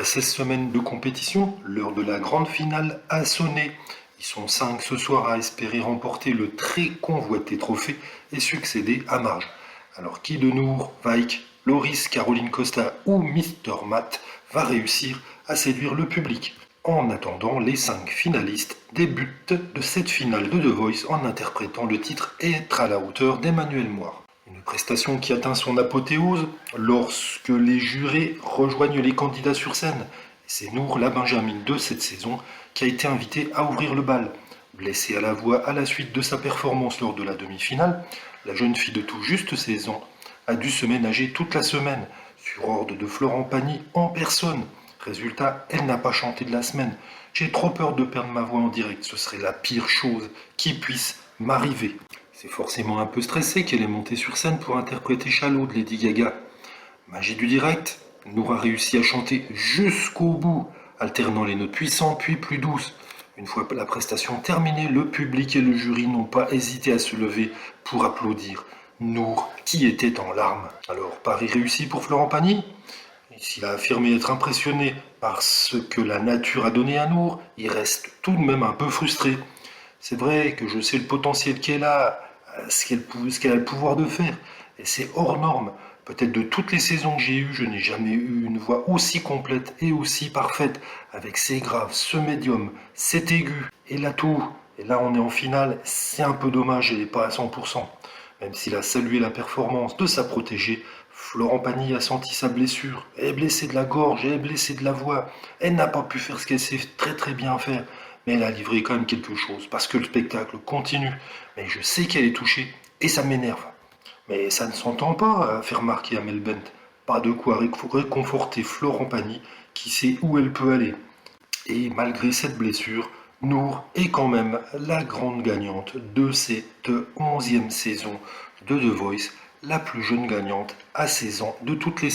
Après 16 semaines de compétition, l'heure de la grande finale a sonné. Ils sont 5 ce soir à espérer remporter le très convoité trophée et succéder à Marge. Alors qui de Nour, Vaik, Loris, Caroline Costa ou Mister Matt va réussir à séduire le public? En attendant, les 5 finalistes débutent de cette finale de The Voice en interprétant le titre Être à la hauteur d'Emmanuel Moir. Une prestation qui atteint son apothéose lorsque les jurés rejoignent les candidats sur scène. C'est Nour, la Benjamine de cette saison, qui a été invitée à ouvrir le bal. Blessée à la voix à la suite de sa performance lors de la demi-finale, la jeune fille de tout juste 16 ans a dû se ménager toute la semaine, sur ordre de Florent Pagny en personne. Résultat, elle n'a pas chanté de la semaine. J'ai trop peur de perdre ma voix en direct, ce serait la pire chose qui puisse m'arriver. C'est forcément un peu stressé qu'elle est montée sur scène pour interpréter Shallow de Lady Gaga. Magie du direct, Nour a réussi à chanter jusqu'au bout, alternant les notes puissantes puis plus douces. Une fois la prestation terminée, le public et le jury n'ont pas hésité à se lever pour applaudir Nour, qui était en larmes. Alors, pari réussi pour Florent Pagny? S'il a affirmé être impressionné par ce que la nature a donné à Nour, il reste tout de même un peu frustré. C'est vrai que je sais le potentiel qu'elle a, ce qu'elle a le pouvoir de faire, et c'est hors norme. Peut-être de toutes les saisons que j'ai eues, je n'ai jamais eu une voix aussi complète et aussi parfaite, avec ses graves, ce médium, cet aigu, et là tout. Et là on est en finale, c'est un peu dommage, elle n'est pas à 100%. Même s'il a salué la performance de sa protégée, Florent Pagny a senti sa blessure. Elle est blessée de la gorge, elle est blessée de la voix. Elle n'a pas pu faire ce qu'elle sait très très bien faire. Mais elle a livré quand même quelque chose, parce que le spectacle continue. Mais je sais qu'elle est touchée, et ça m'énerve. Mais ça ne s'entend pas, a fait remarquer Amel Bent. Pas de quoi réconforter Florent Pagny, qui sait où elle peut aller. Et malgré cette blessure, Nour est quand même la grande gagnante de cette 11e saison de The Voice, la plus jeune gagnante à 16 ans de toutes les